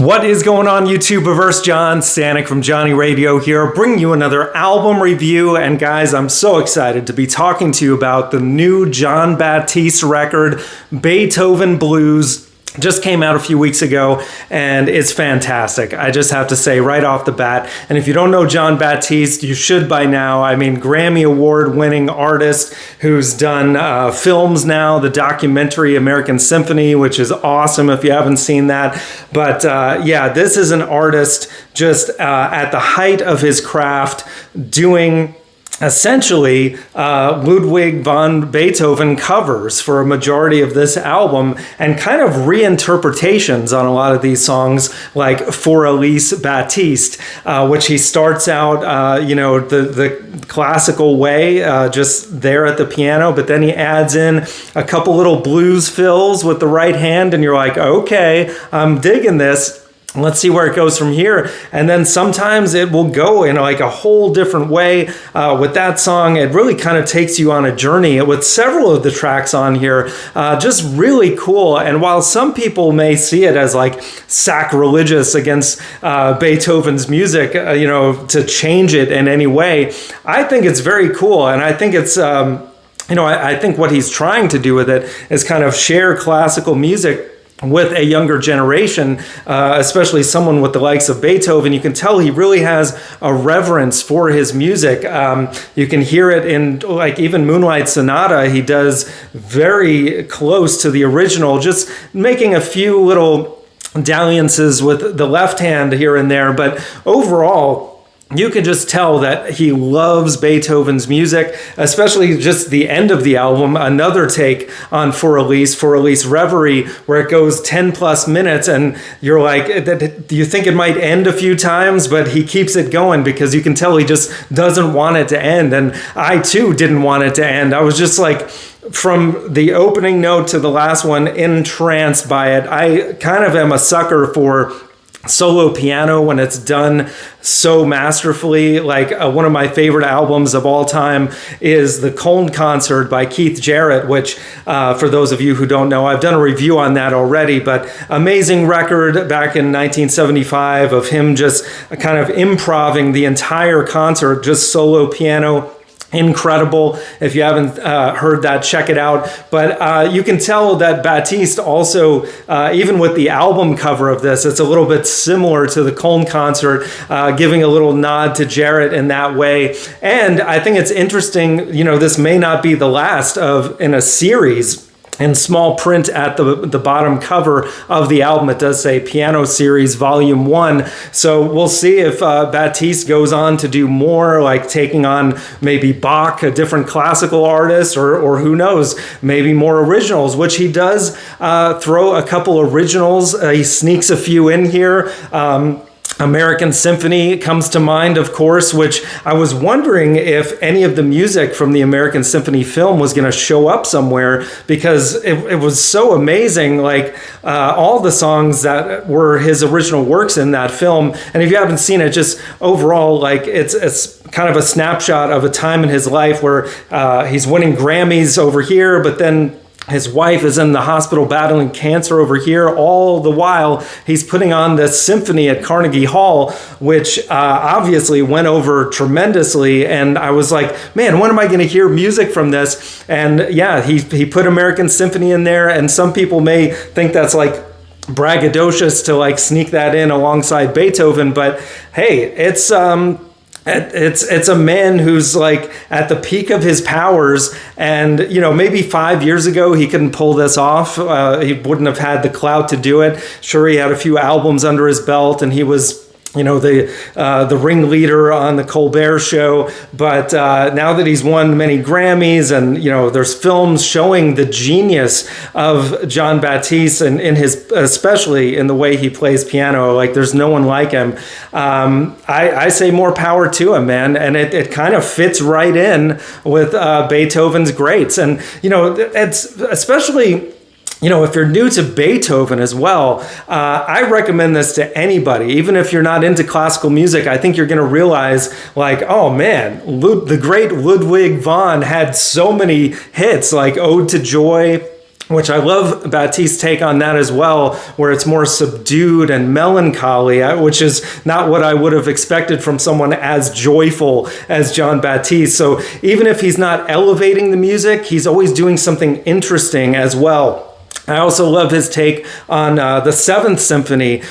What is going on, YouTubeverse? John Stanek from Johnny Radio here, bringing you another album review. And guys, I'm so excited to be talking to you about the new Jon Batiste record, Beethoven Blues. Just came out a few weeks ago, and it's fantastic. I just have to say right off the bat. And if you don't know Jon Batiste, you should by now. I mean, Grammy Award-winning artist who's done films now, the documentary American Symphony, which is awesome if you haven't seen that. But yeah, this is an artist just at the height of his craft, doing essentially Ludwig van Beethoven covers for a majority of this album, and kind of reinterpretations on a lot of these songs, like For Elise Batiste, which he starts out the classical way, just there at the piano, but then he adds in a couple little blues fills with the right hand, and you're like, okay, I'm digging this. Let's see where it goes from here. And then sometimes it will go in like a whole different way. With that song, it really kind of takes you on a journey with several of the tracks on here. Just really cool. And while some people may see it as like sacrilegious against Beethoven's music, to change it in any way, I think it's very cool. And I think it's, I think what he's trying to do with it is kind of share classical music with a younger generation, especially someone with the likes of Beethoven. You can tell he really has a reverence for his music. You can hear it in like even Moonlight Sonata. He does very close to the original, just making a few little dalliances with the left hand here and there. But overall, you can just tell that he loves Beethoven's music, especially just the end of the album, another take on For Elise Reverie, where it goes 10 plus minutes, and you're like, you think it might end a few times, but he keeps it going because you can tell he just doesn't want it to end. And I too didn't want it to end. I was just like, from the opening note to the last one, entranced by it. I kind of am a sucker for solo piano when it's done so masterfully. Like one of my favorite albums of all time is the Congo Concert by Keith Jarrett, which for those of you who don't know, I've done a review on that already, but amazing record back in 1975 of him just kind of improvising the entire concert, just solo piano. Incredible. If you haven't heard that, check it out. But you can tell that Batiste also, even with the album cover of this, it's a little bit similar to the Congo Concert, giving a little nod to Jarrett in that way. And I think it's interesting, this may not be the last in a series. In small print at the bottom cover of the album, it does say Piano Series Volume 1. So we'll see if Batiste goes on to do more, like taking on maybe Bach, a different classical artist, or who knows, maybe more originals, which he does throw a couple originals. He sneaks a few in here. American Symphony comes to mind, of course, which I was wondering if any of the music from the American Symphony film was going to show up somewhere, because it was so amazing, like all the songs that were his original works in that film. And if you haven't seen it, just overall, like it's kind of a snapshot of a time in his life where he's winning Grammys over here, but then his wife is in the hospital battling cancer over here. All the while, he's putting on this symphony at Carnegie Hall, which obviously went over tremendously. And I was like, man, when am I going to hear music from this? And yeah, he put American Symphony in there. And some people may think that's like braggadocious to like sneak that in alongside Beethoven. But hey, it's a man who's like at the peak of his powers, and maybe 5 years ago he couldn't pull this off. He wouldn't have had the clout to do it. Sure, he had a few albums under his belt, and he was the ringleader on the Colbert Show. But now that he's won many Grammys, and there's films showing the genius of Jon Batiste and in his, especially in the way he plays piano, like there's no one like him. I say more power to him, man. And it kind of fits right in with Beethoven's greats. And it's especially, if you're new to Beethoven as well, I recommend this to anybody. Even if you're not into classical music, I think you're going to realize, like, oh man, the great Ludwig van had so many hits, like Ode to Joy, which I love Batiste's take on that as well, where it's more subdued and melancholy, which is not what I would have expected from someone as joyful as Jon Batiste. So even if he's not elevating the music, he's always doing something interesting as well. I also love his take on the Seventh Symphony,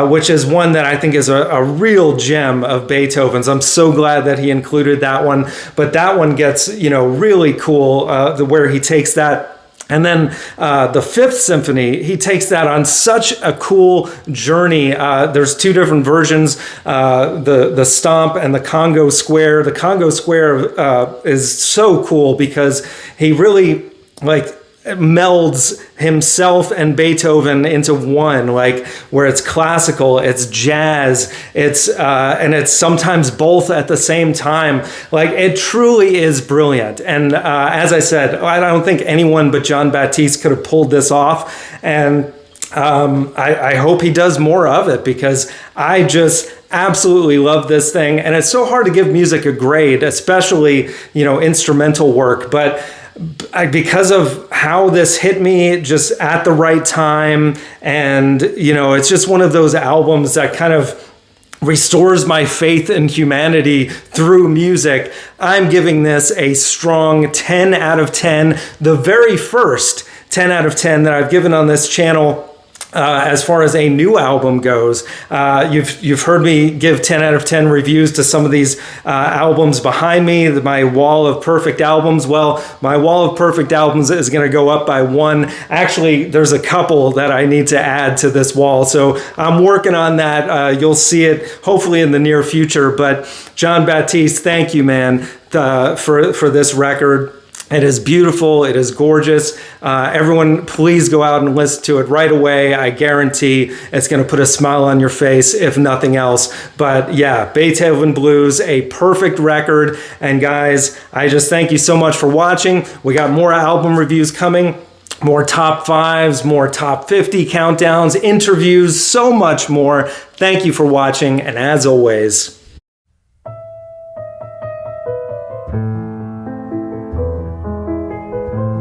which is one that I think is a real gem of Beethoven's. I'm so glad that he included that one. But that one gets, really cool, where he takes that. And then the Fifth Symphony, he takes that on such a cool journey. There's two different versions, the Stomp and the Congo Square. The Congo Square is so cool because he really melds himself and Beethoven into one, where it's classical, it's jazz, and it's sometimes both at the same time. It truly is brilliant. And as I said, I don't think anyone but Jon Batiste could have pulled this off. And I hope he does more of it, because I just absolutely love this thing. And it's so hard to give music a grade, especially, instrumental work. But because of how this hit me just at the right time, and it's just one of those albums that kind of restores my faith in humanity through music, I'm giving this a strong 10 out of 10, the very first 10 out of 10 that I've given on this channel. As far as a new album goes, you've heard me give 10 out of 10 reviews to some of these albums behind me, my wall of perfect albums. Well, my wall of perfect albums is going to go up by one. Actually, there's a couple that I need to add to this wall, so I'm working on that. You'll see it hopefully in the near future. But Jon Batiste, thank you, man, for this record. It is beautiful. It is gorgeous. Everyone, please go out and listen to it right away. I guarantee it's going to put a smile on your face, if nothing else. But yeah, Beethoven Blues, a perfect record. And guys, I just thank you so much for watching. We got more album reviews coming, more top 5s, more top 50 countdowns, interviews, so much more. Thank you for watching. And as always,